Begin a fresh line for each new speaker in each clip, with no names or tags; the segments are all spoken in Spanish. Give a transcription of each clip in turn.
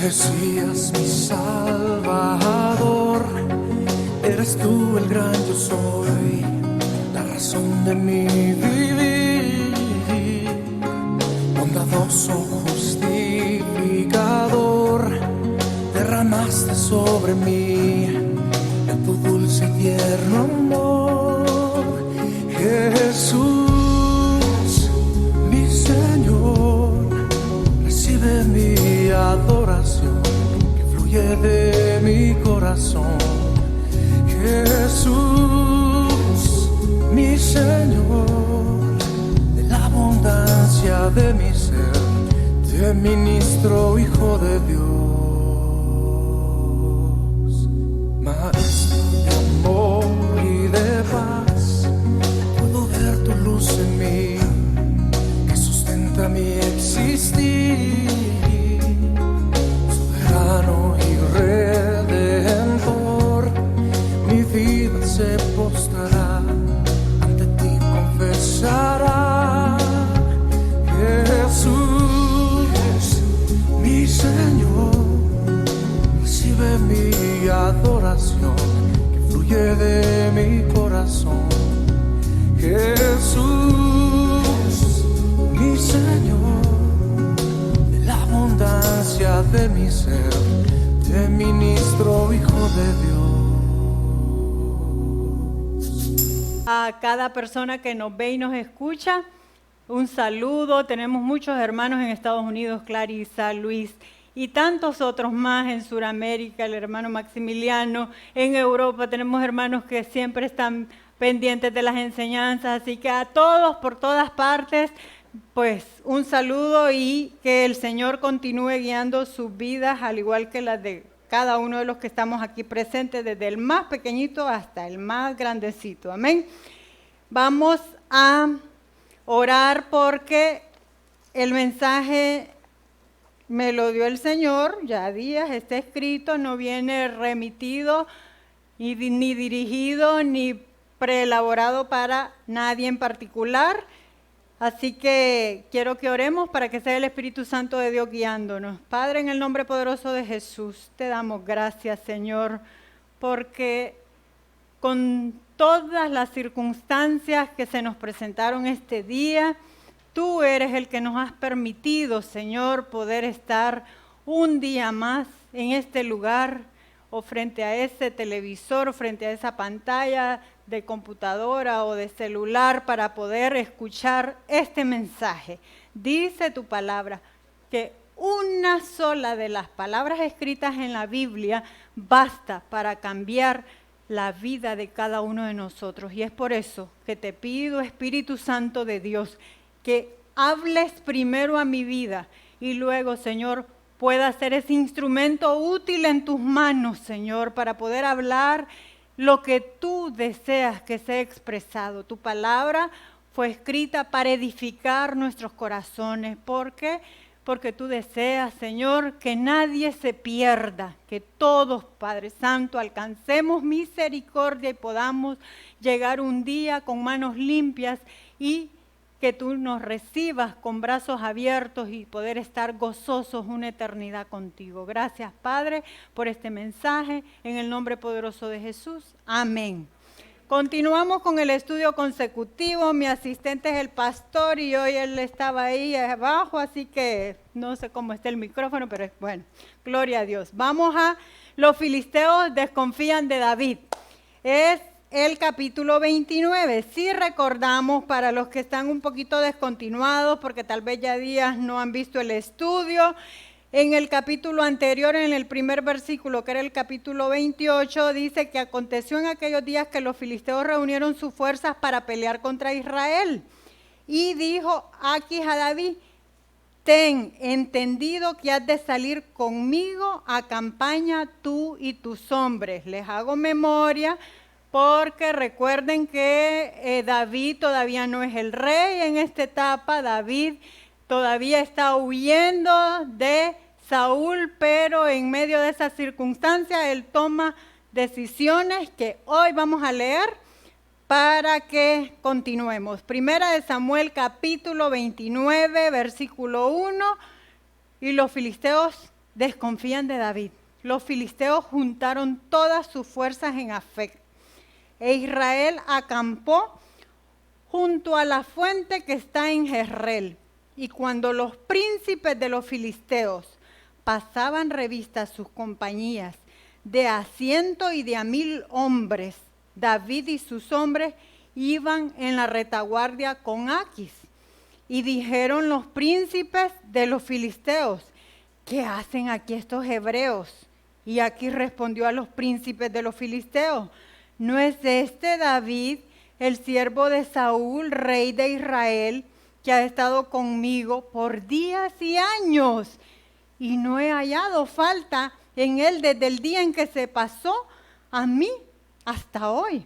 Mesías, mi Salvador, eres tú el gran yo soy, la razón de mi vivir, bondadoso justificador, derramaste sobre mí de tu dulce y tierno amor. Jesús, mi Señor, recibe mi adoración que fluye de mi corazón. Jesús, mi Señor, de la abundancia de mi ser, te ministro, Hijo de Dios. Maestro de amor y de paz, puedo ver tu luz en mí, que sustenta mi existir. Soberano y redentor, mi vida se postrará, ante ti confesará. Jesús, mi Señor, recibe mi adoración que fluye de mi corazón. Jesús, mi Señor, de la abundancia de mi ser, te ministro, Hijo de Dios.
A cada persona que nos ve y nos escucha, un saludo. Tenemos muchos hermanos en Estados Unidos, Clarisa, Luis y tantos otros más en Sudamérica, el hermano Maximiliano. En Europa tenemos hermanos que siempre están pendientes de las enseñanzas, así que a todos por todas partes, pues un saludo y que el Señor continúe guiando sus vidas, al igual que las de cada uno de los que estamos aquí presentes, desde el más pequeñito hasta el más grandecito. Amén. Vamos a orar porque el mensaje me lo dio el Señor, ya días, está escrito, no viene remitido ni dirigido ni preelaborado para nadie en particular. Así que quiero que oremos para que sea el Espíritu Santo de Dios guiándonos. Padre, en el nombre poderoso de Jesús, te damos gracias, Señor, porque con todas las circunstancias que se nos presentaron este día, tú eres el que nos has permitido, Señor, poder estar un día más en este lugar o frente a ese televisor, o frente a esa pantalla de computadora o de celular para poder escuchar este mensaje. Dice tu palabra que una sola de las palabras escritas en la Biblia basta para cambiar la vida de cada uno de nosotros. Y es por eso que te pido, Espíritu Santo de Dios, que hables primero a mi vida y luego, Señor, pueda ser ese instrumento útil en tus manos, Señor, para poder hablar lo que tú deseas que sea expresado. Tu palabra fue escrita para edificar nuestros corazones. ¿Por qué? Porque tú deseas, Señor, que nadie se pierda, que todos, Padre Santo, alcancemos misericordia y podamos llegar un día con manos limpias y que tú nos recibas con brazos abiertos y poder estar gozosos una eternidad contigo. Gracias, Padre, por este mensaje, en el nombre poderoso de Jesús. Amén. Continuamos con el estudio consecutivo. Mi asistente es el pastor y hoy él estaba ahí abajo, así que no sé cómo está el micrófono, pero bueno, gloria a Dios. Vamos a los filisteos desconfían de David. Es el capítulo 29. Si recordamos, para los que están un poquito descontinuados, porque tal vez ya días no han visto el estudio, en el capítulo anterior, en el primer versículo, que era el capítulo 28, dice que aconteció en aquellos días que los filisteos reunieron sus fuerzas para pelear contra Israel. Y dijo Aquis a David: ten entendido que has de salir conmigo a campaña tú y tus hombres. Les hago memoria porque recuerden que David todavía no es el rey en esta etapa. David todavía está huyendo de Saúl, pero en medio de esas circunstancias él toma decisiones que hoy vamos a leer para que continuemos. Primera de Samuel capítulo 29, versículo 1. Y los filisteos desconfían de David. Los filisteos juntaron todas sus fuerzas en Afec, e Israel acampó junto a la fuente que está en Jezreel. Y cuando los príncipes de los filisteos pasaban revista a sus compañías de a 100 y de a 1000 hombres, David y sus hombres iban en la retaguardia con Aquis. Y dijeron los príncipes de los filisteos: ¿qué hacen aquí estos hebreos? Y Aquis respondió a los príncipes de los filisteos: ¿no es este David, el siervo de Saúl, rey de Israel, que ha estado conmigo por días y años? Y no he hallado falta en él desde el día en que se pasó a mí hasta hoy.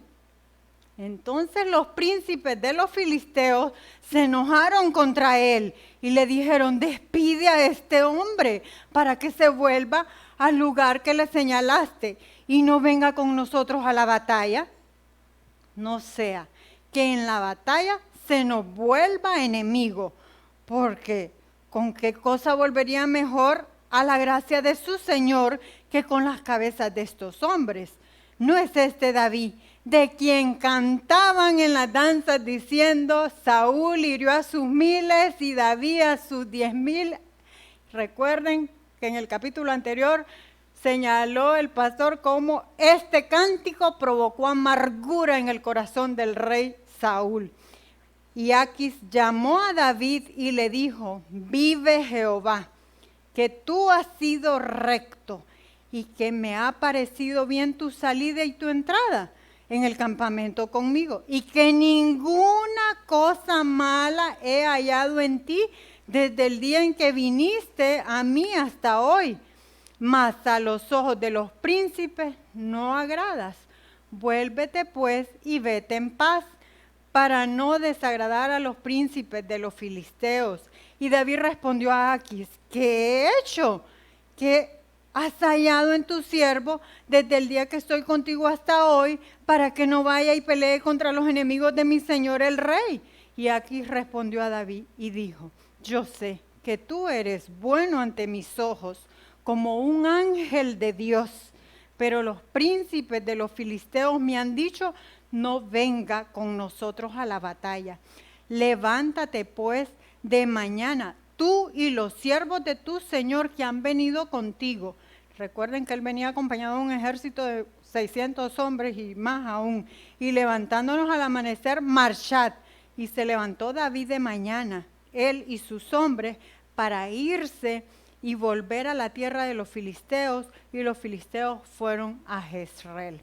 Entonces los príncipes de los filisteos se enojaron contra él y le dijeron: despide a este hombre para que se vuelva al lugar que le señalaste y no venga con nosotros a la batalla. No sea que en la batalla se nos vuelva enemigo, porque ¿con qué cosa volvería mejor a la gracia de su Señor que con las cabezas de estos hombres? ¿No es este David, de quien cantaban en las danzas diciendo: Saúl hirió a sus 1000 y David a sus 10,000? Recuerden que en el capítulo anterior señaló el pastor cómo este cántico provocó amargura en el corazón del rey Saúl. Y Aquis llamó a David y le dijo: vive Jehová, que tú has sido recto y que me ha parecido bien tu salida y tu entrada en el campamento conmigo, y que ninguna cosa mala he hallado en ti desde el día en que viniste a mí hasta hoy. Mas a los ojos de los príncipes no agradas. Vuélvete pues y vete en paz, para no desagradar a los príncipes de los filisteos. Y David respondió a Aquis: ¿qué he hecho? ¿Qué has hallado en tu siervo desde el día que estoy contigo hasta hoy, para que no vaya y pelee contra los enemigos de mi señor el rey? Y Aquis respondió a David y dijo: yo sé que tú eres bueno ante mis ojos, como un ángel de Dios, pero los príncipes de los filisteos me han dicho: no venga con nosotros a la batalla. Levántate pues de mañana, tú y los siervos de tu señor que han venido contigo. Recuerden que él venía acompañado de un ejército de 600 hombres y más aún. Y levantándonos al amanecer, marchad. Y se levantó David de mañana, él y sus hombres, para irse y volver a la tierra de los filisteos, y los filisteos fueron a Jezreel.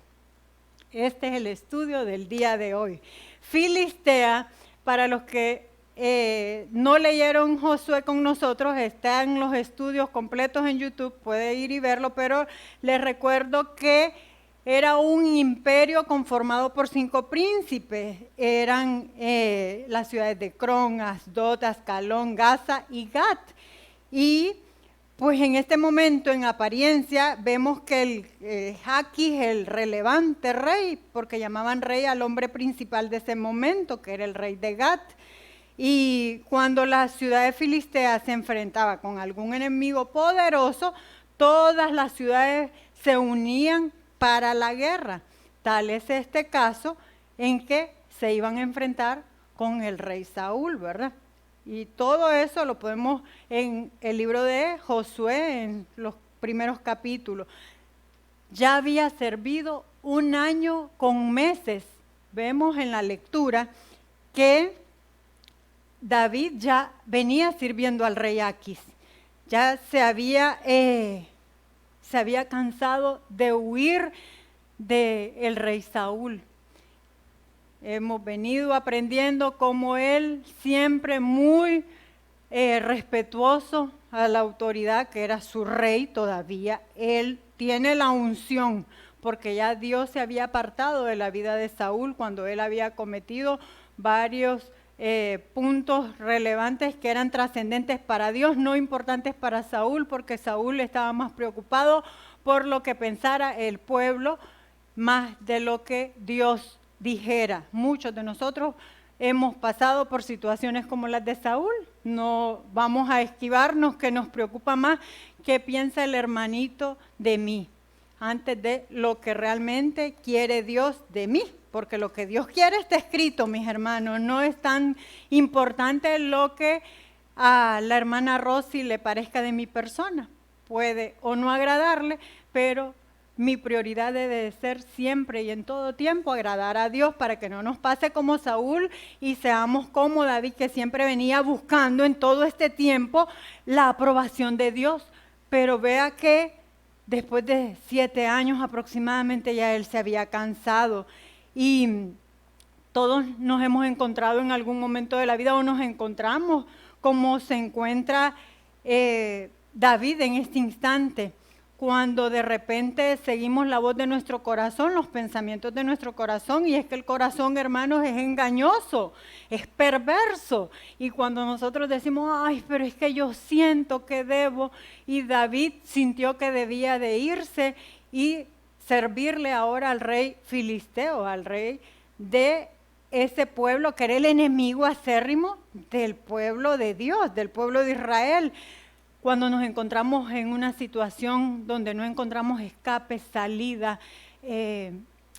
Este es el estudio del día de hoy. Filistea, para los que no leyeron Josué con nosotros, están los estudios completos en YouTube, puede ir y verlo, pero les recuerdo que era un imperio conformado por 5 príncipes. Eran las ciudades de Cron, Asdod, Ascalón, Gaza y Gat. Y pues en este momento, en apariencia, vemos que el Aquis, el relevante rey, porque llamaban rey al hombre principal de ese momento, que era el rey de Gat. Y cuando la ciudad de Filistea se enfrentaba con algún enemigo poderoso, todas las ciudades se unían para la guerra. Tal es este caso en que se iban a enfrentar con el rey Saúl, ¿verdad? Y todo eso lo podemos en el libro de Josué, en los primeros capítulos. Ya había servido 1 año con meses. Vemos en la lectura que David ya venía sirviendo al rey Aquis. Ya se había cansado de huir del rey Saúl. Hemos venido aprendiendo cómo él, siempre muy respetuoso a la autoridad que era su rey, todavía él tiene la unción, porque ya Dios se había apartado de la vida de Saúl cuando él había cometido varios puntos relevantes que eran trascendentes para Dios, no importantes para Saúl, porque Saúl estaba más preocupado por lo que pensara el pueblo, más de lo que Dios dijera. Muchos de nosotros hemos pasado por situaciones como las de Saúl. No vamos a esquivarnos, que nos preocupa más qué piensa el hermanito de mí, antes de lo que realmente quiere Dios de mí. Porque lo que Dios quiere está escrito, mis hermanos. No es tan importante lo que a la hermana Rosy le parezca de mi persona. Puede o no agradarle, pero mi prioridad debe ser siempre y en todo tiempo agradar a Dios, para que no nos pase como Saúl y seamos como David, que siempre venía buscando en todo este tiempo la aprobación de Dios. Pero vea que después de 7 años aproximadamente ya él se había cansado. Y todos nos hemos encontrado en algún momento de la vida, o nos encontramos como se encuentra David en este instante, cuando de repente seguimos la voz de nuestro corazón, los pensamientos de nuestro corazón. Y es que el corazón, hermanos, es engañoso, es perverso. Y cuando nosotros decimos, ay, pero es que yo siento que debo, y David sintió que debía de irse y servirle ahora al rey filisteo, al rey de ese pueblo que era el enemigo acérrimo del pueblo de Dios, del pueblo de Israel. Cuando nos encontramos en una situación donde no encontramos escape, salida,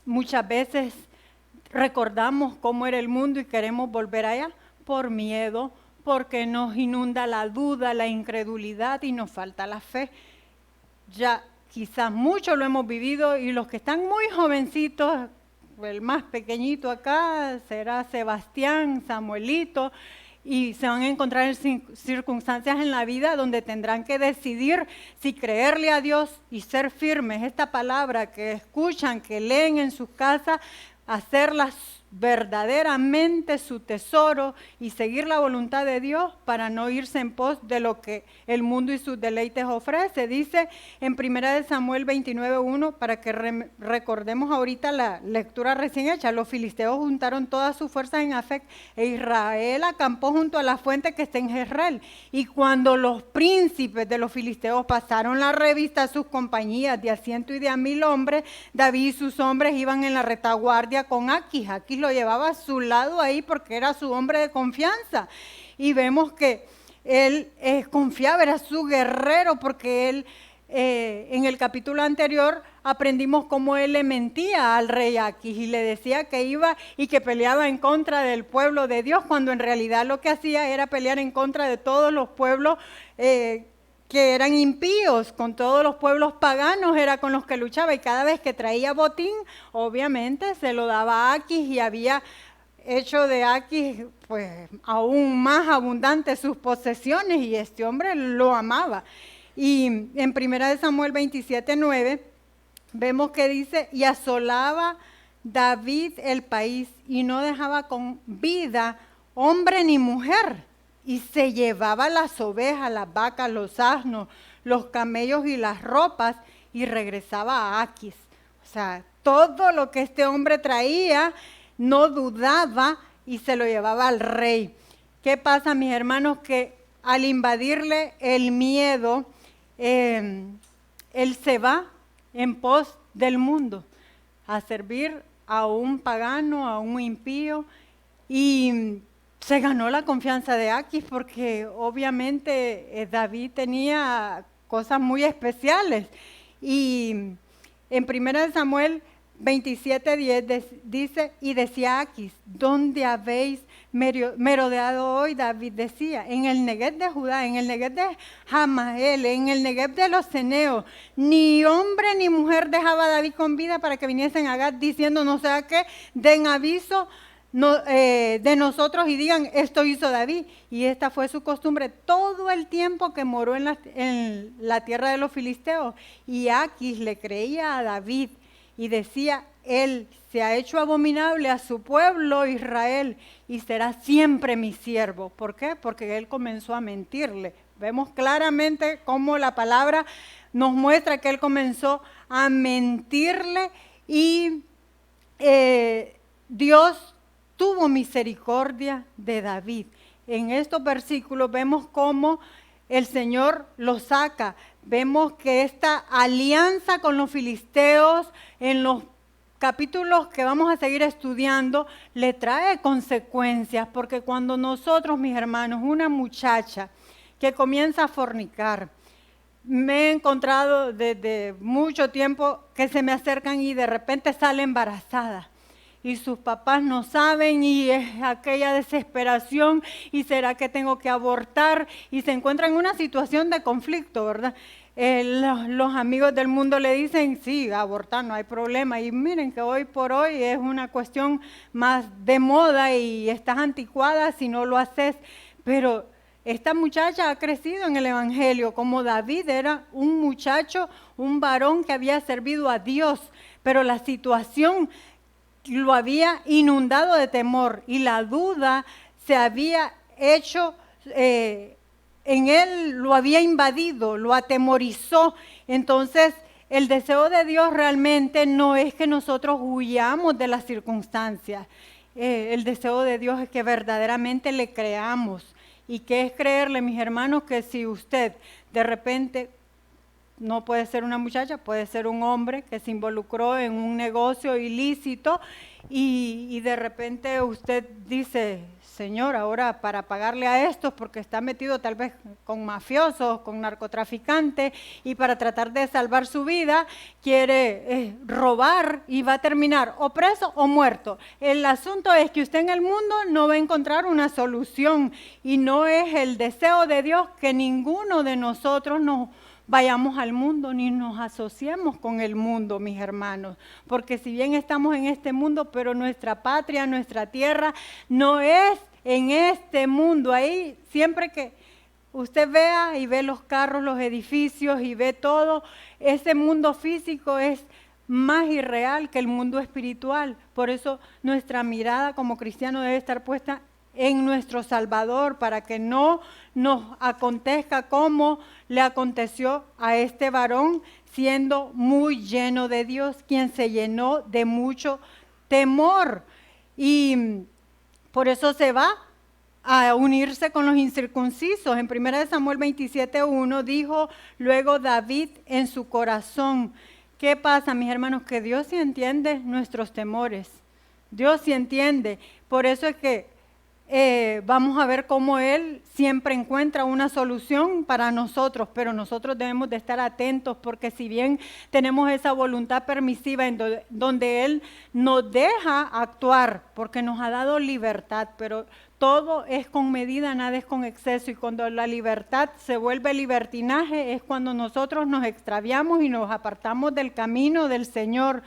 muchas veces recordamos cómo era el mundo y queremos volver allá por miedo, porque nos inunda la duda, la incredulidad y nos falta la fe. Ya quizás muchos lo hemos vivido, y los que están muy jovencitos, el más pequeñito acá será Sebastián, Samuelito, y se van a encontrar en circunstancias en la vida donde tendrán que decidir si creerle a Dios y ser firmes. Esta palabra que escuchan, que leen en sus casas, hacerlas verdaderamente su tesoro y seguir la voluntad de Dios, para no irse en pos de lo que el mundo y sus deleites ofrece. Dice en 1 Samuel 29:1, para que recordemos ahorita la lectura recién hecha: los filisteos juntaron todas sus fuerzas en Afec, e Israel acampó junto a la fuente que está en Jezreel. Y cuando los príncipes de los filisteos pasaron la revista a sus compañías de a 100 y de a 1000 hombres, David y sus hombres iban en la retaguardia con Aquis. Aquis lo llevaba a su lado ahí porque era su hombre de confianza. Y vemos que él confiaba, era su guerrero, porque él, en el capítulo anterior, aprendimos cómo él le mentía al rey Aquis y le decía que iba y que peleaba en contra del pueblo de Dios, cuando en realidad lo que hacía era pelear en contra de todos los pueblos que eran impíos. Con todos los pueblos paganos era con los que luchaba, y cada vez que traía botín, obviamente se lo daba a Aquis, y había hecho de Aquis pues aún más abundantes sus posesiones, y este hombre lo amaba. Y en 1 Samuel 27:9 vemos que dice: y asolaba David el país, y no dejaba con vida hombre ni mujer, y se llevaba las ovejas, las vacas, los asnos, los camellos y las ropas, y regresaba a Aquis. O sea, todo lo que este hombre traía, no dudaba y se lo llevaba al rey. ¿Qué pasa, mis hermanos? Que al invadirle el miedo, él se va en pos del mundo a servir a un pagano, a un impío, y se ganó la confianza de Aquis, porque obviamente David tenía cosas muy especiales. Y en 1 Samuel 27:10 dice: y decía Aquis, ¿dónde habéis merodeado hoy? David decía: en el Negueb de Judá, en el Negueb de Jamael, en el Negueb de los ceneos. Ni hombre ni mujer dejaba a David con vida para que viniesen a Gad, diciendo: no sea que den aviso de nosotros y digan: esto hizo David. Y esta fue su costumbre todo el tiempo que moró en la tierra de los filisteos. Y Aquis le creía a David y decía: él se ha hecho abominable a su pueblo Israel y será siempre mi siervo. ¿Por qué? Porque él comenzó a mentirle. Vemos claramente cómo la palabra nos muestra que él comenzó a mentirle, y Dios tuvo misericordia de David. En estos versículos vemos cómo el Señor lo saca. Vemos que esta alianza con los filisteos en los capítulos que vamos a seguir estudiando le trae consecuencias, porque cuando nosotros, mis hermanos, una muchacha que comienza a fornicar, me he encontrado desde mucho tiempo que se me acercan y de repente sale embarazada. Y sus papás no saben y es aquella desesperación y será que tengo que abortar y se encuentra en una situación de conflicto, ¿verdad? Los amigos del mundo le dicen, sí, abortar no hay problema y miren que hoy por hoy es una cuestión más de moda y estás anticuada si no lo haces, pero esta muchacha ha crecido en el Evangelio, como David era un muchacho, un varón que había servido a Dios, pero la situación lo había inundado de temor y la duda se había hecho, en él lo había invadido, lo atemorizó. Entonces el deseo de Dios realmente no es que nosotros huyamos de las circunstancias, el deseo de Dios es que verdaderamente le creamos. ¿Y qué es creerle, mis hermanos? Que si usted de repente, no puede ser una muchacha, puede ser un hombre que se involucró en un negocio ilícito y de repente usted dice, Señor, ahora para pagarle a estos porque está metido tal vez con mafiosos, con narcotraficantes y para tratar de salvar su vida quiere robar y va a terminar o preso o muerto. El asunto es que usted en el mundo no va a encontrar una solución y no es el deseo de Dios que ninguno de nosotros nos vayamos al mundo ni nos asociemos con el mundo, mis hermanos, porque si bien estamos en este mundo, pero nuestra patria, nuestra tierra no es en este mundo. Ahí siempre que usted vea y ve los carros, los edificios y ve todo, ese mundo físico es más irreal que el mundo espiritual. Por eso nuestra mirada como cristiano debe estar puesta en nuestro Salvador, para que no nos acontezca como le aconteció a este varón, siendo muy lleno de Dios, quien se llenó de mucho temor. Y por eso se va a unirse con los incircuncisos. En 1 Samuel 27:1 dijo luego David en su corazón. ¿Qué pasa, mis hermanos? Que Dios sí entiende nuestros temores. Dios sí entiende. Por eso es que vamos a ver cómo Él siempre encuentra una solución para nosotros, pero nosotros debemos de estar atentos, porque si bien tenemos esa voluntad permisiva donde Él nos deja actuar, porque nos ha dado libertad, pero todo es con medida, nada es con exceso, y cuando la libertad se vuelve libertinaje es cuando nosotros nos extraviamos y nos apartamos del camino del Señor.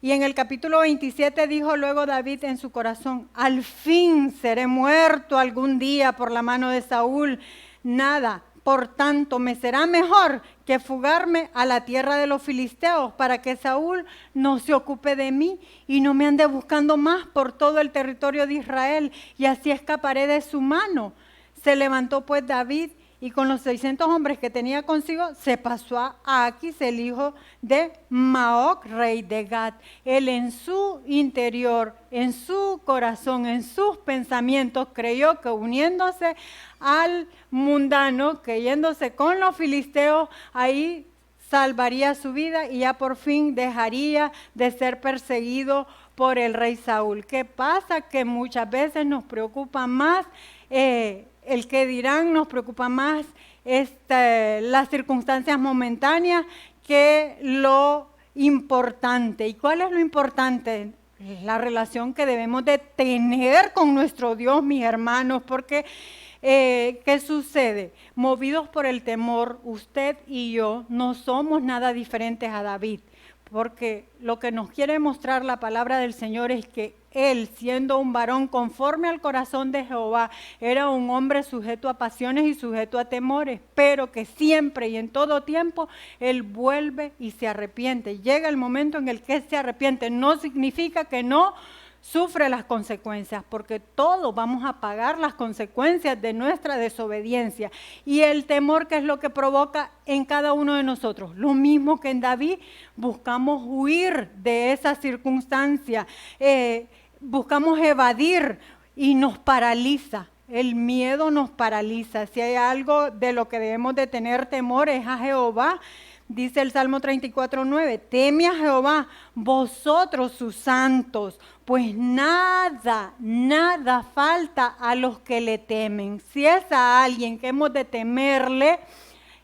Y en el capítulo 27 dijo luego David en su corazón, al fin seré muerto algún día por la mano de Saúl. Nada, por tanto, me será mejor que fugarme a la tierra de los filisteos para que Saúl no se ocupe de mí y no me ande buscando más por todo el territorio de Israel, y así escaparé de su mano. Se levantó pues David y con los 600 hombres que tenía consigo, se pasó a Aquis, el hijo de Maoc, rey de Gat. Él en su interior, en su corazón, en sus pensamientos, creyó que uniéndose al mundano, que yéndose con los filisteos, ahí salvaría su vida y ya por fin dejaría de ser perseguido por el rey Saúl. ¿Qué pasa? Que muchas veces nos preocupa más el que dirán, nos preocupa más las circunstancias momentáneas que lo importante. ¿Y cuál es lo importante? La relación que debemos de tener con nuestro Dios, mis hermanos, porque ¿qué sucede? Movidos por el temor, usted y yo no somos nada diferentes a David, porque lo que nos quiere mostrar la palabra del Señor es que él, siendo un varón conforme al corazón de Jehová, era un hombre sujeto a pasiones y sujeto a temores, pero que siempre y en todo tiempo él vuelve y se arrepiente. Llega el momento en el que se arrepiente. No significa que no sufre las consecuencias, porque todos vamos a pagar las consecuencias de nuestra desobediencia. Y el temor, ¿qué es lo que provoca en cada uno de nosotros? Lo mismo que en David, buscamos huir de esa circunstancia, buscamos evadir y nos paraliza. El miedo nos paraliza. Si hay algo de lo que debemos de tener temor es a Jehová, Dice el Salmo 34:9, teme a Jehová, vosotros sus santos, pues nada falta a los que le temen. Si es a alguien que hemos de temerle,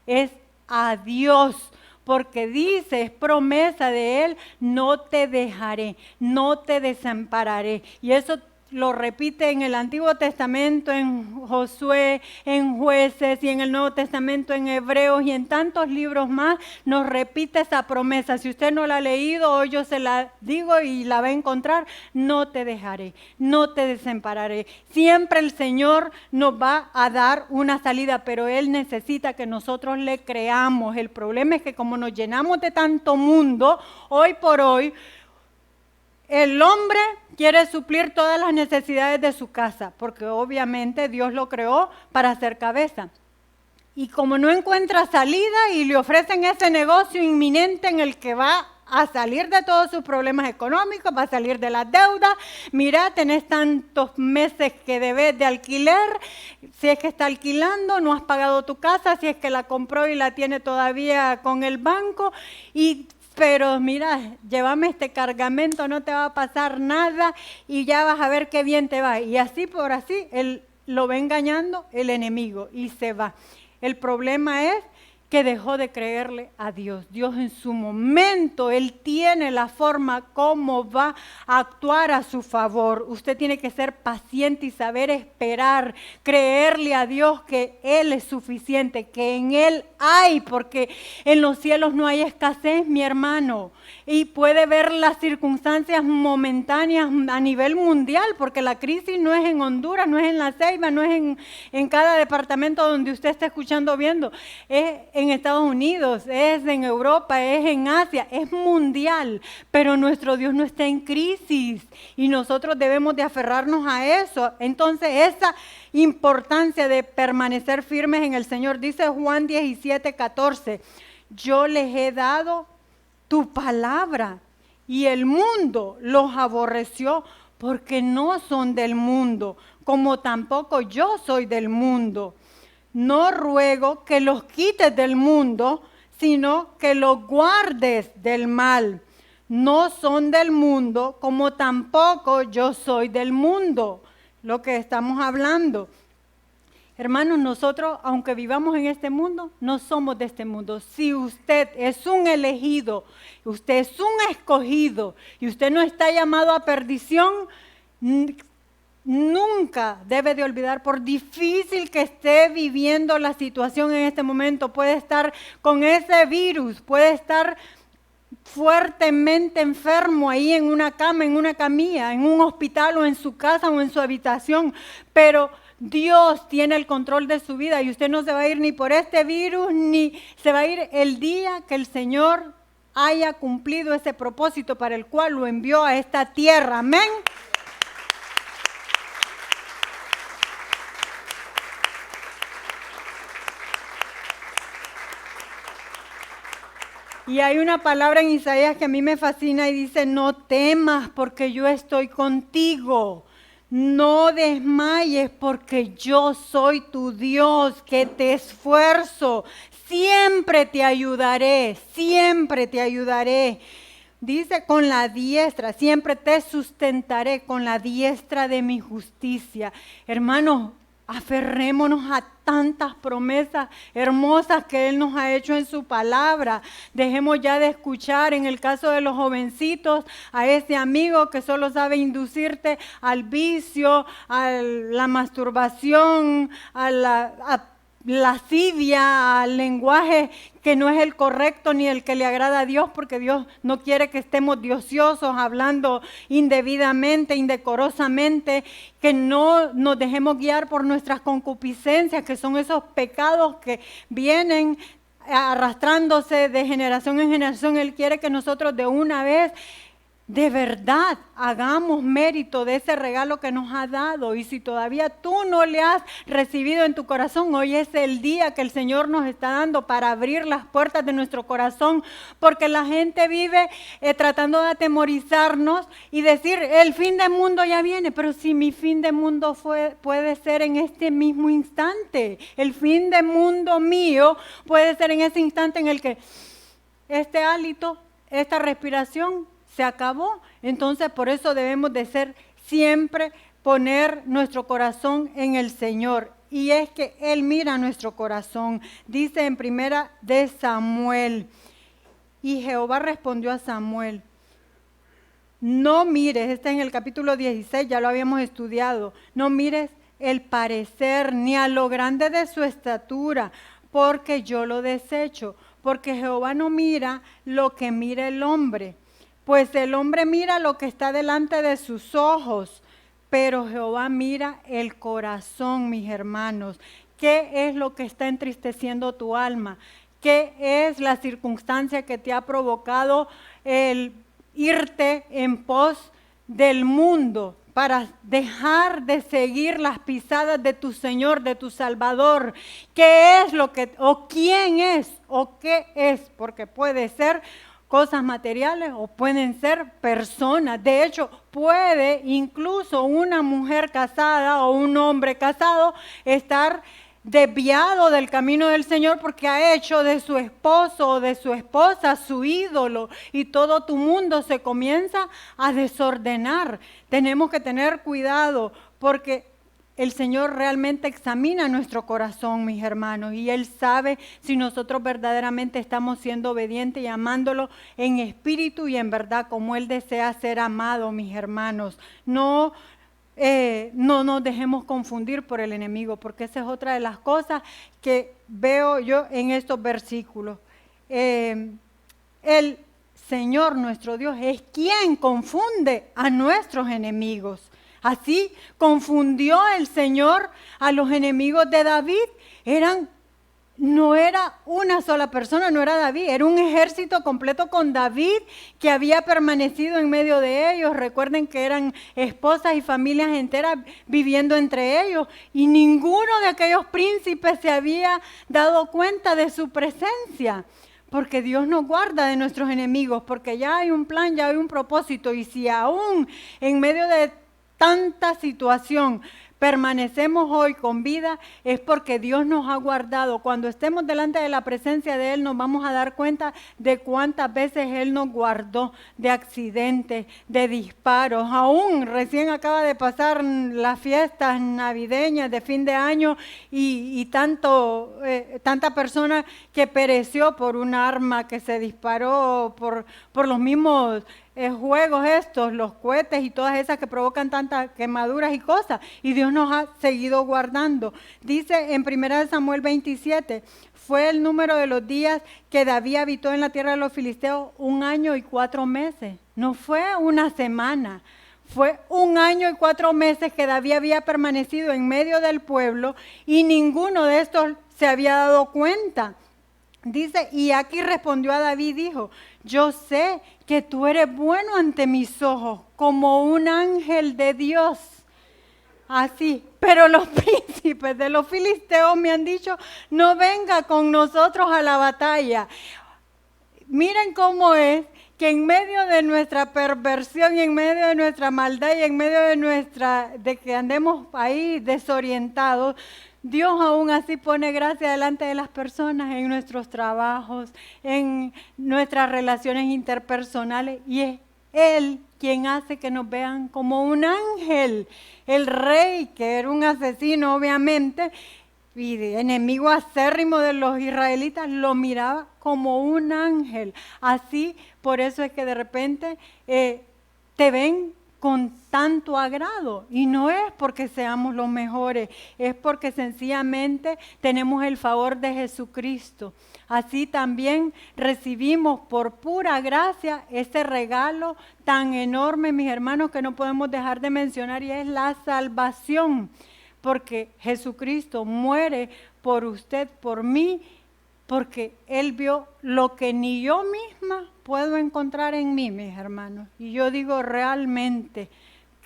es a Dios. Porque dice, es promesa de Él, no te dejaré, no te desampararé. Y eso lo repite en el Antiguo Testamento, en Josué, en Jueces y en el Nuevo Testamento, en Hebreos y en tantos libros más, nos repite esa promesa. Si usted no la ha leído, hoy yo se la digo y la va a encontrar, no te dejaré, no te desampararé. Siempre el Señor nos va a dar una salida, pero Él necesita que nosotros le creamos. El problema es que como nos llenamos de tanto mundo, hoy por hoy, el hombre quiere suplir todas las necesidades de su casa, porque obviamente Dios lo creó para ser cabeza. Y como no encuentra salida y le ofrecen ese negocio inminente en el que va a salir de todos sus problemas económicos, va a salir de las deudas. Mira, tenés tantos meses que debes de alquiler, si es que está alquilando, no has pagado tu casa, si es que la compró y la tiene todavía con el banco, pero mira, llévame este cargamento, no te va a pasar nada y ya vas a ver qué bien te va. Y así por así, él lo va engañando el enemigo y se va. El problema es que dejó de creerle a Dios. Dios en su momento, Él tiene la forma como va a actuar a su favor. Usted tiene que ser paciente y saber esperar, creerle a Dios que Él es suficiente, que en Él hay, porque en los cielos no hay escasez, mi hermano. Y puede ver las circunstancias momentáneas a nivel mundial, porque la crisis no es en Honduras, no es en La Ceiba, no es en cada departamento donde usted está escuchando, viendo. Es en Estados Unidos, es en Europa, es en Asia, es mundial. Pero nuestro Dios no está en crisis y nosotros debemos de aferrarnos a eso. Entonces, esa importancia de permanecer firmes en el Señor, dice Juan 17:14, yo les he dado tu palabra y el mundo los aborreció porque no son del mundo, como tampoco yo soy del mundo. No ruego que los quites del mundo, sino que los guardes del mal. No son del mundo, como tampoco yo soy del mundo. Lo que estamos hablando. Hermanos, nosotros, aunque vivamos en este mundo, no somos de este mundo. Si usted es un elegido, usted es un escogido y usted no está llamado a perdición, nunca debe de olvidar, por difícil que esté viviendo la situación en este momento, puede estar con ese virus, puede estar fuertemente enfermo ahí en una cama, en una camilla, en un hospital o en su casa o en su habitación, pero Dios tiene el control de su vida y usted no se va a ir ni por este virus, ni se va a ir el día que el Señor haya cumplido ese propósito para el cual lo envió a esta tierra. Amén. Y hay una palabra en Isaías que a mí me fascina y dice, no temas porque yo estoy contigo. No desmayes porque yo soy tu Dios, que te esfuerzo. Siempre te ayudaré, siempre te ayudaré. Dice, con la diestra, siempre te sustentaré con la diestra de mi justicia. Hermanos, aferrémonos a tantas promesas hermosas que Él nos ha hecho en su palabra. Dejemos ya de escuchar, en el caso de los jovencitos, a ese amigo que solo sabe inducirte al vicio, a la masturbación, a la lascivia, al lenguaje que no es el correcto ni el que le agrada a Dios, porque Dios no quiere que estemos ociosos, hablando indebidamente, indecorosamente, que no nos dejemos guiar por nuestras concupiscencias, que son esos pecados que vienen arrastrándose de generación en generación. Él quiere que nosotros de una vez de verdad hagamos mérito de ese regalo que nos ha dado. Y si todavía tú no le has recibido en tu corazón, hoy es el día que el Señor nos está dando para abrir las puertas de nuestro corazón, porque la gente vive tratando de atemorizarnos y decir, el fin del mundo ya viene. Pero si mi fin de mundo puede ser en este mismo instante, el fin del mundo mío puede ser en ese instante en el que este hálito, esta respiración se acabó. Entonces por eso debemos de ser siempre, poner nuestro corazón en el Señor. Y es que Él mira nuestro corazón. Dice en primera de Samuel, y Jehová respondió a Samuel, no mires, está en el capítulo 16, ya lo habíamos estudiado, no mires el parecer ni a lo grande de su estatura, porque yo lo desecho, porque Jehová no mira lo que mira el hombre, pues el hombre mira lo que está delante de sus ojos, pero Jehová mira el corazón, mis hermanos. ¿Qué es lo que está entristeciendo tu alma? ¿Qué es la circunstancia que te ha provocado el irte en pos del mundo para dejar de seguir las pisadas de tu Señor, de tu Salvador? ¿Qué es lo que, o quién es, o qué es? Porque puede ser cosas materiales o pueden ser personas. De hecho, puede incluso una mujer casada o un hombre casado estar desviado del camino del Señor porque ha hecho de su esposo o de su esposa su ídolo, y todo tu mundo se comienza a desordenar. Tenemos que tener cuidado porque el Señor realmente examina nuestro corazón, mis hermanos, y Él sabe si nosotros verdaderamente estamos siendo obedientes y amándolo en espíritu y en verdad, como Él desea ser amado, mis hermanos. No nos dejemos confundir por el enemigo, porque esa es otra de las cosas que veo yo en estos versículos. El Señor nuestro Dios es quien confunde a nuestros enemigos. Así confundió el Señor a los enemigos de David. No era una sola persona, no era David, era un ejército completo con David que había permanecido en medio de ellos. Recuerden que eran esposas y familias enteras viviendo entre ellos, y ninguno de aquellos príncipes se había dado cuenta de su presencia. Porque Dios nos guarda de nuestros enemigos, porque ya hay un plan, ya hay un propósito, y si aún en medio de tanta situación permanecemos hoy con vida, es porque Dios nos ha guardado. Cuando estemos delante de la presencia de Él, nos vamos a dar cuenta de cuántas veces Él nos guardó de accidentes, de disparos. Aún recién acaba de pasar las fiestas navideñas de fin de año y tanta persona que pereció por un arma que se disparó, por los mismos juegos estos, los cohetes y todas esas que provocan tantas quemaduras y cosas, y Dios nos ha seguido guardando. Dice en 1 Samuel 27, fue el número de los días que David habitó en la tierra de los filisteos 1 año y 4 meses, no fue una semana, fue 1 año y 4 meses que David había permanecido en medio del pueblo, y ninguno de estos se había dado cuenta. Dice, y aquí respondió a David, dijo, yo sé que tú eres bueno ante mis ojos, como un ángel de Dios. Así, pero los príncipes de los filisteos me han dicho, no venga con nosotros a la batalla. Miren cómo es que en medio de nuestra perversión y en medio de nuestra maldad y en medio de que andemos ahí desorientados, Dios aún así pone gracia delante de las personas en nuestros trabajos, en nuestras relaciones interpersonales, y es Él quien hace que nos vean como un ángel. El rey, que era un asesino obviamente, y enemigo acérrimo de los israelitas, lo miraba como un ángel. Así, por eso es que de repente te ven con tanto agrado, y no es porque seamos los mejores, es porque sencillamente tenemos el favor de Jesucristo. Así también recibimos por pura gracia ese regalo tan enorme, mis hermanos, que no podemos dejar de mencionar, y es la salvación, porque Jesucristo muere por usted, por mí, porque Él vio lo que ni yo misma puedo encontrar en mí, mis hermanos. Y yo digo realmente,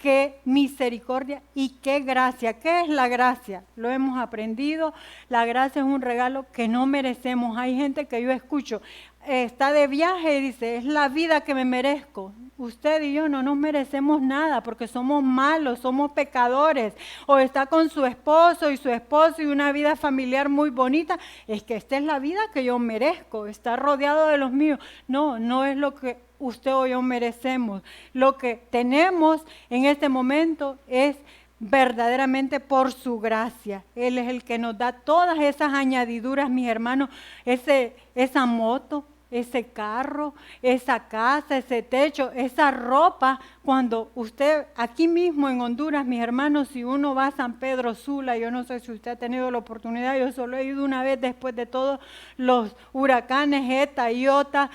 qué misericordia y qué gracia. ¿Qué es la gracia? Lo hemos aprendido. La gracia es un regalo que no merecemos. Hay gente que yo escucho, está de viaje y dice, es la vida que me merezco. Usted y yo no nos merecemos nada porque somos malos, somos pecadores. O está con su esposo y una vida familiar muy bonita. Es que esta es la vida que yo merezco, estar rodeado de los míos. No, no es lo que usted o yo merecemos. Lo que tenemos en este momento es verdaderamente por su gracia. Él es el que nos da todas esas añadiduras, mis hermanos, esa moto, ese carro, esa casa, ese techo, esa ropa. Cuando usted, aquí mismo en Honduras, mis hermanos, si uno va a San Pedro Sula, yo no sé si usted ha tenido la oportunidad, yo solo he ido una vez después de todos los huracanes Eta y Iota,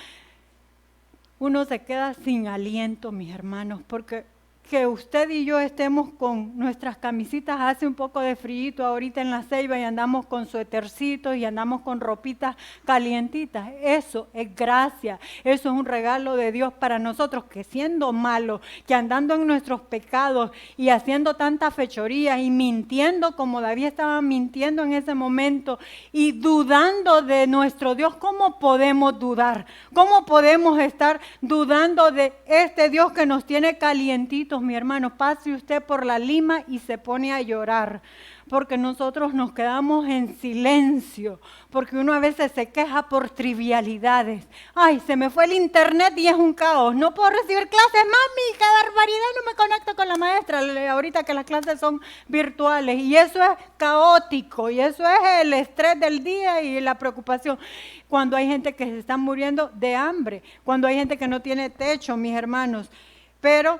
uno se queda sin aliento, mis hermanos, porque que usted y yo estemos con nuestras camisitas, hace un poco de frío ahorita en la Ceiba y andamos con suétercitos y andamos con ropitas calientitas. Eso es gracia, eso es un regalo de Dios para nosotros, que siendo malos, que andando en nuestros pecados y haciendo tantas fechorías y mintiendo como David estaba mintiendo en ese momento y dudando de nuestro Dios. ¿Cómo podemos dudar? ¿Cómo podemos estar dudando de este Dios que nos tiene calientitos? Mi hermano, pase usted por la Lima y se pone a llorar, porque nosotros nos quedamos en silencio, porque uno a veces se queja por trivialidades. Ay, se me fue el internet y es un caos, no puedo recibir clases, mami, qué barbaridad, no me conecto con la maestra, ahorita que las clases son virtuales, y eso es caótico, y eso es el estrés del día y la preocupación. Cuando hay gente que se está muriendo de hambre, cuando hay gente que no tiene techo, mis hermanos, pero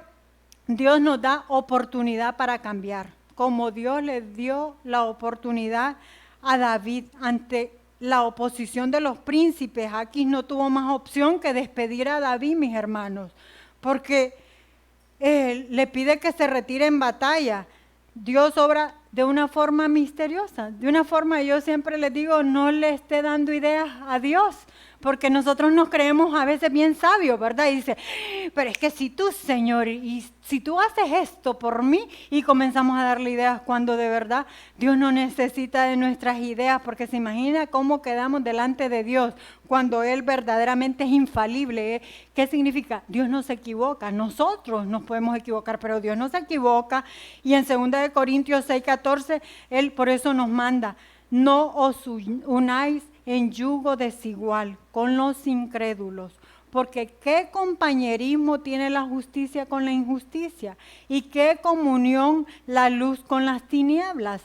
Dios nos da oportunidad para cambiar, como Dios le dio la oportunidad a David ante la oposición de los príncipes. Aquis no tuvo más opción que despedir a David, mis hermanos, porque le pide que se retire en batalla. Dios obra de una forma misteriosa, de una forma, yo siempre les digo, no le esté dando ideas a Dios, porque nosotros nos creemos a veces bien sabios, ¿verdad? Y dice, pero es que si tú, Señor, y si tú haces esto por mí, y comenzamos a darle ideas cuando de verdad Dios no necesita de nuestras ideas, porque se imagina cómo quedamos delante de Dios cuando Él verdaderamente es infalible. ¿Qué significa? Dios no se equivoca, nosotros nos podemos equivocar, pero Dios no se equivoca. Y en 2 Corintios 6:14, Él por eso nos manda, no os unáis en yugo desigual con los incrédulos, porque qué compañerismo tiene la justicia con la injusticia, y qué comunión la luz con las tinieblas,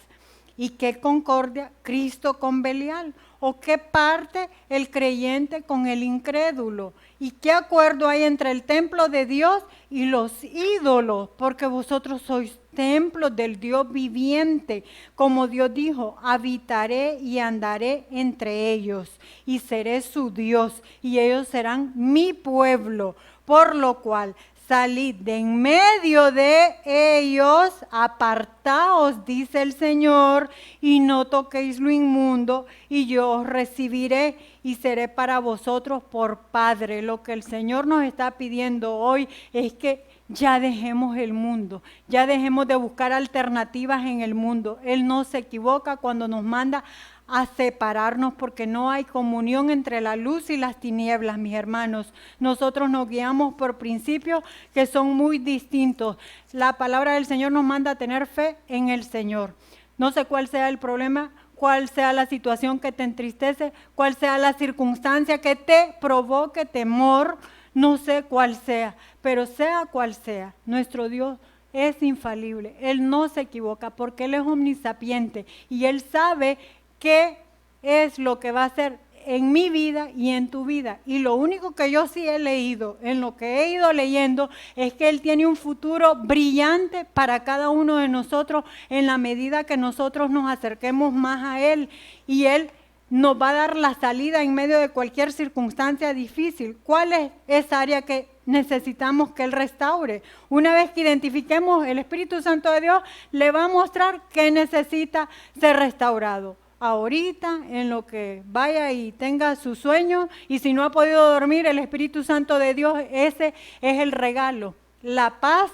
y qué concordia Cristo con Belial, o qué parte el creyente con el incrédulo, y qué acuerdo hay entre el templo de Dios y los ídolos, porque vosotros sois templos del Dios viviente. Como Dios dijo, habitaré y andaré entre ellos, y seré su Dios, y ellos serán mi pueblo, por lo cual salid de en medio de ellos, apartaos, dice el Señor, y no toquéis lo inmundo, y yo os recibiré y seré para vosotros por Padre. Lo que el Señor nos está pidiendo hoy es que ya dejemos el mundo, ya dejemos de buscar alternativas en el mundo. Él no se equivoca cuando nos manda a separarnos, porque no hay comunión entre la luz y las tinieblas, mis hermanos. Nosotros nos guiamos por principios que son muy distintos. La palabra del Señor nos manda a tener fe en el Señor. No sé cuál sea el problema, cuál sea la situación que te entristece, cuál sea la circunstancia que te provoque temor, no sé cuál sea, pero sea cual sea, nuestro Dios es infalible. Él no se equivoca porque Él es omnisapiente y Él sabe qué es lo que va a hacer en mi vida y en tu vida. Y lo único que yo sí he leído, en lo que he ido leyendo, es que Él tiene un futuro brillante para cada uno de nosotros en la medida que nosotros nos acerquemos más a Él. Y Él nos va a dar la salida en medio de cualquier circunstancia difícil. ¿Cuál es esa área que necesitamos que Él restaure? Una vez que identifiquemos, el Espíritu Santo de Dios le va a mostrar qué necesita ser restaurado. Ahorita, en lo que vaya y tenga su sueño, y si no ha podido dormir, el Espíritu Santo de Dios, ese es el regalo, la paz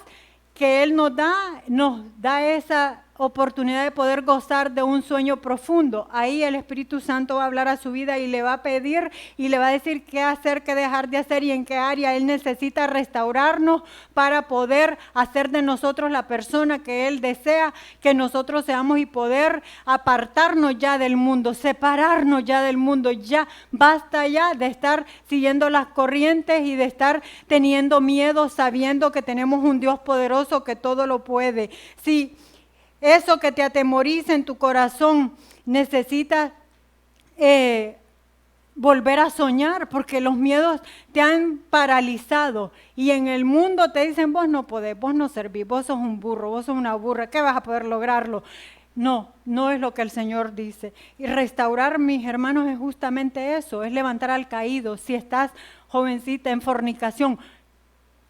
que Él nos da esa oportunidad de poder gozar de un sueño profundo. Ahí el Espíritu Santo va a hablar a su vida y le va a pedir y le va a decir qué hacer, qué dejar de hacer y en qué área Él necesita restaurarnos para poder hacer de nosotros la persona que Él desea que nosotros seamos y poder apartarnos ya del mundo, separarnos ya del mundo. Ya basta ya de estar siguiendo las corrientes y de estar teniendo miedo sabiendo que tenemos un Dios poderoso que todo lo puede. Sí, eso que te atemoriza en tu corazón, necesitas volver a soñar porque los miedos te han paralizado y en el mundo te dicen vos no podés, vos no servís, vos sos un burro, vos sos una burra, ¿qué vas a poder lograrlo? No, no es lo que el Señor dice. Y restaurar, mis hermanos, es justamente eso, es levantar al caído. Si estás jovencita en fornicación,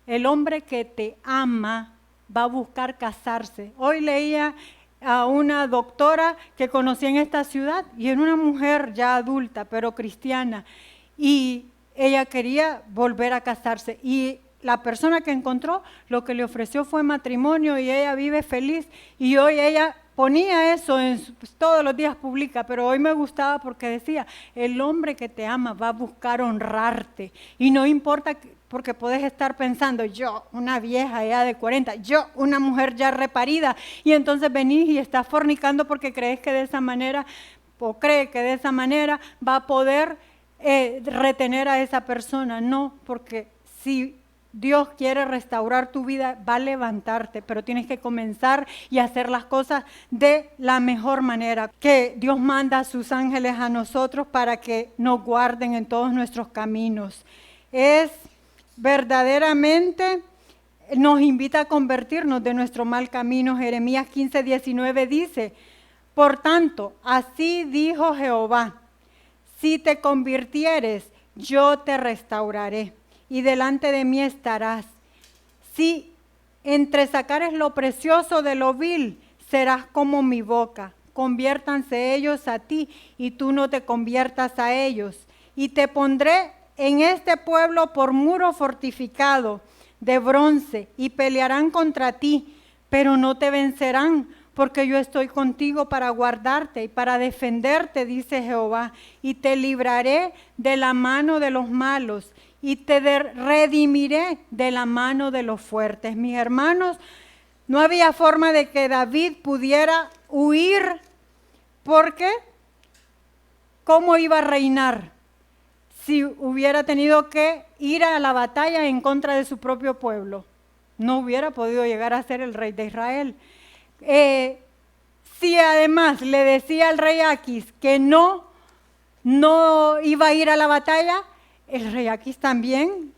el hombre que te ama va a buscar casarse. Hoy leía a una doctora que conocí en esta ciudad y era una mujer ya adulta, pero cristiana, y ella quería volver a casarse y la persona que encontró lo que le ofreció fue matrimonio y ella vive feliz y hoy ella ponía eso, pues, todos los días publica, pero hoy me gustaba porque decía, el hombre que te ama va a buscar honrarte y no importa porque puedes estar pensando, yo, una vieja ya de 40, yo, una mujer ya reparida, y entonces venís y estás fornicando porque crees que de esa manera, o cree que de esa manera va a poder retener a esa persona. No, porque si Dios quiere restaurar tu vida, va a levantarte, pero tienes que comenzar y hacer las cosas de la mejor manera. Que Dios manda a sus ángeles a nosotros para que nos guarden en todos nuestros caminos. Es verdaderamente, nos invita a convertirnos de nuestro mal camino. Jeremías 15:19 dice, por tanto, así dijo Jehová, si te convirtieres, yo te restauraré y delante de mí estarás. Si entresacares lo precioso de lo vil, serás como mi boca. Conviértanse ellos a ti y tú no te conviertas a ellos. Y te pondré en este pueblo por muro fortificado de bronce y pelearán contra ti, pero no te vencerán, porque yo estoy contigo para guardarte y para defenderte, dice Jehová, y te libraré de la mano de los malos y te redimiré de la mano de los fuertes. Mis hermanos, no había forma de que David pudiera huir, porque ¿cómo iba a reinar si hubiera tenido que ir a la batalla en contra de su propio pueblo? No hubiera podido llegar a ser el rey de Israel. Si además le decía al rey Aquis que no iba a ir a la batalla, el rey Aquis también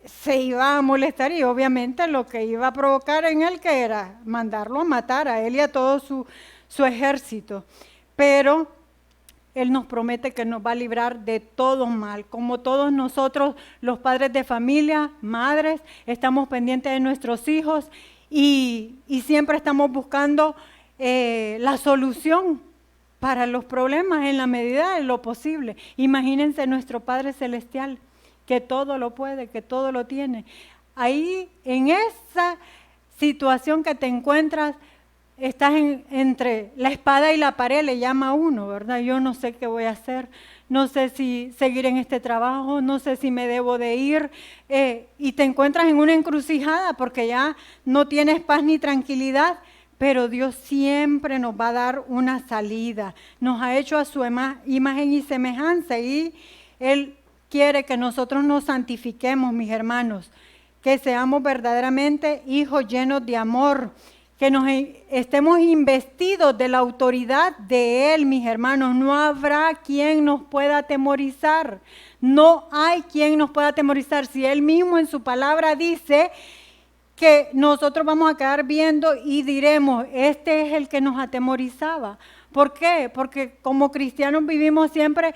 se iba a molestar y obviamente lo que iba a provocar en él que era mandarlo a matar a él y a todo su ejército. Pero Él nos promete que nos va a librar de todo mal. Como todos nosotros, los padres de familia, madres, estamos pendientes de nuestros hijos y siempre estamos buscando la solución para los problemas en la medida de lo posible. Imagínense nuestro Padre Celestial, que todo lo puede, que todo lo tiene. Ahí, en esa situación que te encuentras, estás entre la espada y la pared, le llama a uno, ¿verdad? Yo no sé qué voy a hacer, no sé si seguir en este trabajo, no sé si me debo de ir, y te encuentras en una encrucijada porque ya no tienes paz ni tranquilidad, pero Dios siempre nos va a dar una salida. Nos ha hecho a su imagen y semejanza y Él quiere que nosotros nos santifiquemos, mis hermanos, que seamos verdaderamente hijos llenos de amor, que nos estemos investidos de la autoridad de Él, mis hermanos. No habrá quien nos pueda atemorizar. No hay quien nos pueda atemorizar. Si Él mismo en su palabra dice que nosotros vamos a quedar viendo y diremos, este es el que nos atemorizaba. ¿Por qué? Porque como cristianos vivimos siempre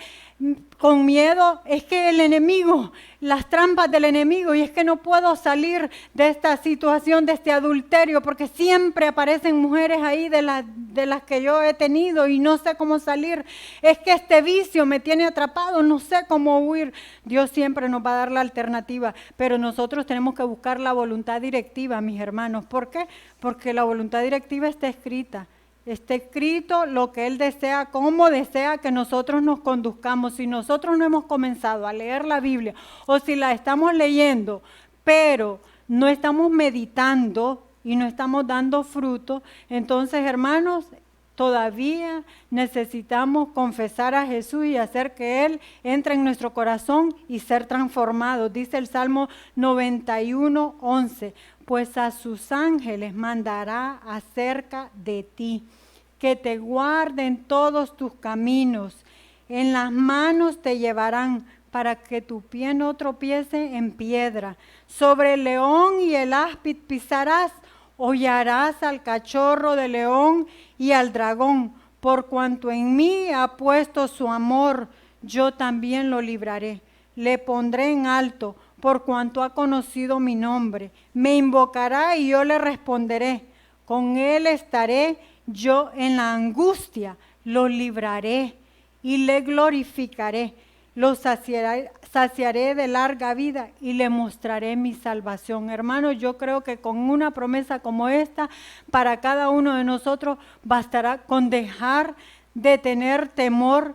con miedo. Es que el enemigo, las trampas del enemigo, y es que no puedo salir de esta situación, de este adulterio, porque siempre aparecen mujeres ahí de las que yo he tenido y no sé cómo salir. Es que este vicio me tiene atrapado, no sé cómo huir. Dios siempre nos va a dar la alternativa, pero nosotros tenemos que buscar la voluntad directiva, mis hermanos. ¿Por qué? Porque la voluntad directiva está escrita. Está escrito lo que Él desea, cómo desea que nosotros nos conduzcamos. Si nosotros no hemos comenzado a leer la Biblia o si la estamos leyendo, pero no estamos meditando y no estamos dando fruto, entonces, hermanos, todavía necesitamos confesar a Jesús y hacer que Él entre en nuestro corazón y ser transformados. Dice el Salmo 91:11, pues a sus ángeles mandará acerca de ti, que te guarden todos tus caminos. En las manos te llevarán para que tu pie no tropiece en piedra. Sobre el león y el áspid pisarás, hollarás al cachorro de león y al dragón. Por cuanto en mí ha puesto su amor, yo también lo libraré. Le pondré en alto, por cuanto ha conocido mi nombre. Me invocará y yo le responderé. Con él estaré yo en la angustia, lo libraré y le glorificaré. Lo saciaré de larga vida y le mostraré mi salvación. Hermanos, yo creo que con una promesa como esta, para cada uno de nosotros bastará con dejar de tener temor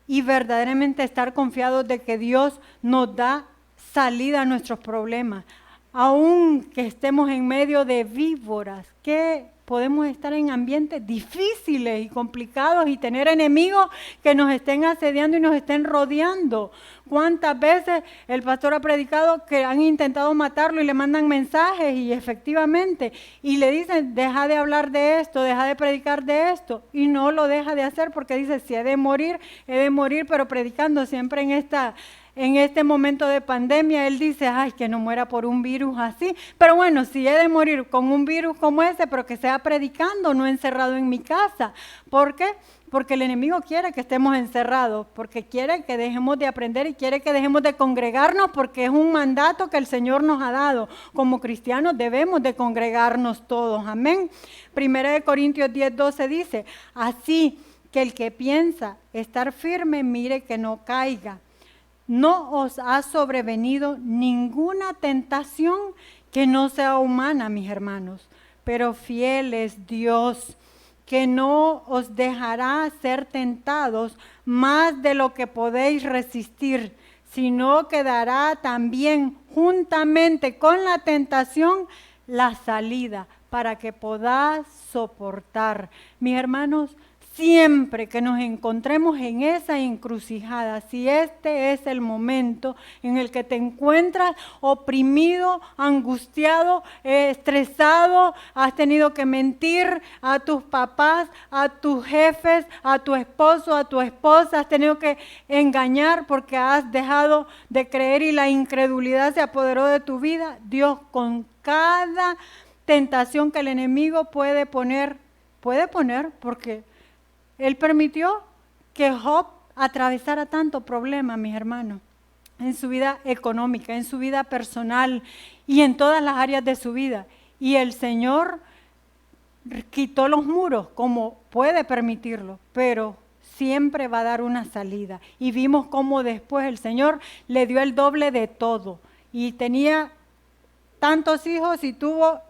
y verdaderamente estar confiados de que Dios nos da salida a nuestros problemas. Aunque estemos en medio de víboras, que podemos estar en ambientes difíciles y complicados y tener enemigos que nos estén asediando y nos estén rodeando. ¿Cuántas veces el pastor ha predicado que han intentado matarlo y le mandan mensajes y efectivamente, y le dicen, deja de hablar de esto, deja de predicar de esto, y no lo deja de hacer porque dice, si he de morir, pero predicando siempre en este momento de pandemia. Él dice, ay, que no muera por un virus así, pero bueno, si he de morir con un virus como ese, pero que sea predicando, no encerrado en mi casa. ¿Por qué? Porque el enemigo quiere que estemos encerrados, porque quiere que dejemos de aprender y quiere que dejemos de congregarnos, porque es un mandato que el Señor nos ha dado. Como cristianos debemos de congregarnos todos, amén. 1 Corintios 10:12 dice, así que el que piensa estar firme, mire que no caiga. No os ha sobrevenido ninguna tentación que no sea humana, mis hermanos, pero fiel es Dios, que no os dejará ser tentados más de lo que podéis resistir, sino que dará también juntamente con la tentación la salida para que podáis soportar. Mis hermanos, siempre que nos encontremos en esa encrucijada, si este es el momento en el que te encuentras oprimido, angustiado, estresado, has tenido que mentir a tus papás, a tus jefes, a tu esposo, a tu esposa, has tenido que engañar porque has dejado de creer y la incredulidad se apoderó de tu vida, Dios con cada tentación que el enemigo puede poner porque Él permitió que Job atravesara tanto problema, mis hermanos, en su vida económica, en su vida personal y en todas las áreas de su vida. Y el Señor quitó los muros como puede permitirlo, pero siempre va a dar una salida. Y vimos cómo después el Señor le dio el doble de todo. Y tenía tantos hijos y tuvo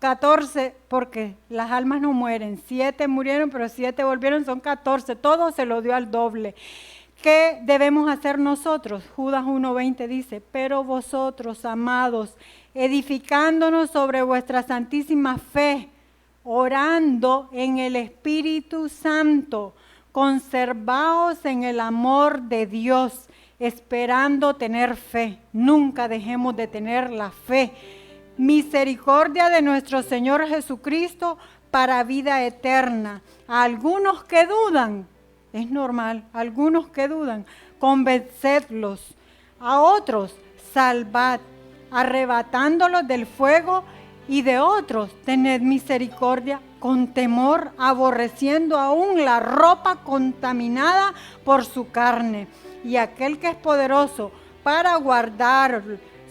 14, porque las almas no mueren, 7 murieron, pero 7 volvieron, son 14, todo se lo dio al doble. ¿Qué debemos hacer nosotros? Judas 1:20 dice, pero vosotros, amados, edificándonos sobre vuestra santísima fe, orando en el Espíritu Santo, conservaos en el amor de Dios, esperando tener fe. Nunca dejemos de tener la fe. Misericordia de nuestro Señor Jesucristo para vida eterna. A algunos que dudan, es normal, algunos que dudan, convencedlos. A otros, salvad, arrebatándolos del fuego, y de otros, tened misericordia, con temor, aborreciendo aún la ropa contaminada por su carne. Y aquel que es poderoso para guardar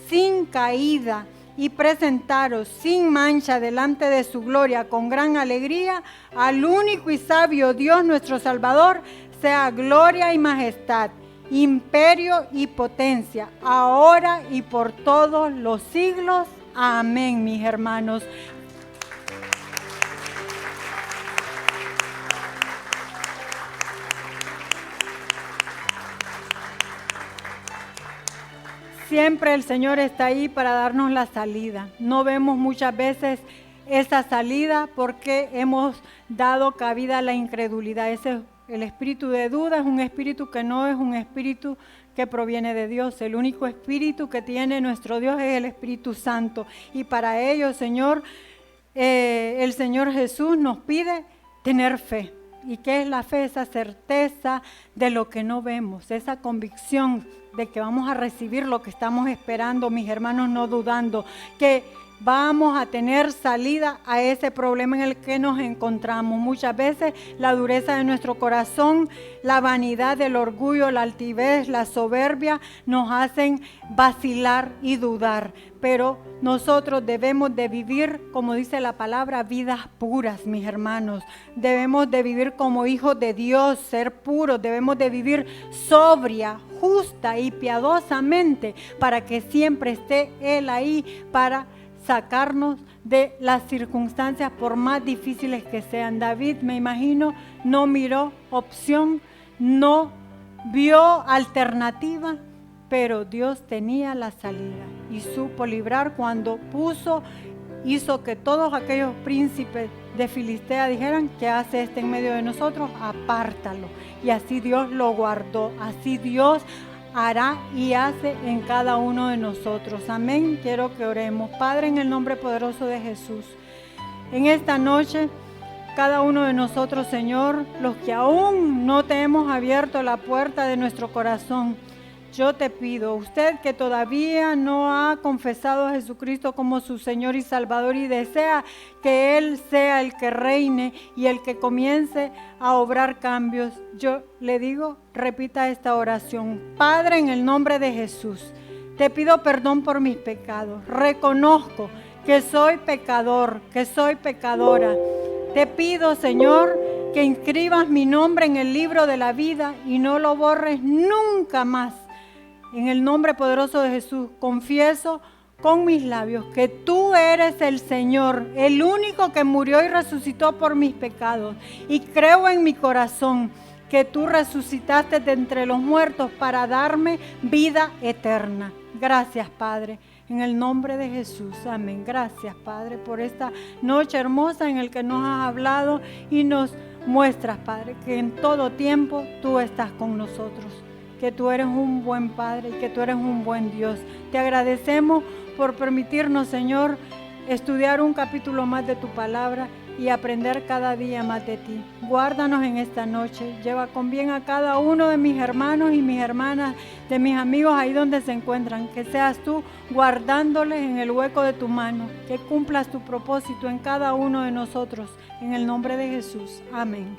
sin caída y presentaros sin mancha delante de su gloria con gran alegría, al único y sabio Dios nuestro Salvador, sea gloria y majestad, imperio y potencia, ahora y por todos los siglos. Amén, mis hermanos. Siempre el Señor está ahí para darnos la salida. No vemos muchas veces esa salida porque hemos dado cabida a la incredulidad. El espíritu de duda es un espíritu que no es un espíritu que proviene de Dios. El único espíritu que tiene nuestro Dios es el Espíritu Santo. Y para ello, Señor, el Señor Jesús nos pide tener fe. ¿Y qué es la fe? Esa certeza de lo que no vemos, esa convicción de que vamos a recibir lo que estamos esperando, mis hermanos, no dudando, que vamos a tener salida a ese problema en el que nos encontramos. Muchas veces la dureza de nuestro corazón, la vanidad, el orgullo, la altivez, la soberbia nos hacen vacilar y dudar. Pero nosotros debemos de vivir, como dice la palabra, vidas puras, mis hermanos. Debemos de vivir como hijos de Dios, ser puros. Debemos de vivir sobria, justa y piadosamente para que siempre esté Él ahí para sacarnos de las circunstancias por más difíciles que sean. David, me imagino, no miró opción, no vio alternativa, pero Dios tenía la salida y supo librar cuando hizo que todos aquellos príncipes de Filistea dijeran: ¿qué hace este en medio de nosotros? Apártalo. Y así Dios lo guardó, así Dios hará y hace en cada uno de nosotros. Amén. Quiero que oremos. Padre, en el nombre poderoso de Jesús, en esta noche, cada uno de nosotros, Señor, los que aún no te hemos abierto la puerta de nuestro corazón, yo te pido, usted que todavía no ha confesado a Jesucristo como su Señor y Salvador y desea que Él sea el que reine y el que comience a obrar cambios, yo le digo, repita esta oración. Padre, en el nombre de Jesús, te pido perdón por mis pecados. Reconozco que soy pecador, que soy pecadora. Te pido, Señor, que inscribas mi nombre en el libro de la vida y no lo borres nunca más. En el nombre poderoso de Jesús, confieso con mis labios que tú eres el Señor, el único que murió y resucitó por mis pecados. Y creo en mi corazón que tú resucitaste de entre los muertos para darme vida eterna. Gracias, Padre, en el nombre de Jesús. Amén. Gracias, Padre, por esta noche hermosa en la que nos has hablado y nos muestras, Padre, que en todo tiempo tú estás con nosotros, que tú eres un buen Padre y que tú eres un buen Dios. Te agradecemos por permitirnos, Señor, estudiar un capítulo más de tu palabra y aprender cada día más de ti. Guárdanos en esta noche. Lleva con bien a cada uno de mis hermanos y mis hermanas, de mis amigos ahí donde se encuentran. Que seas tú guardándoles en el hueco de tu mano. Que cumplas tu propósito en cada uno de nosotros. En el nombre de Jesús. Amén.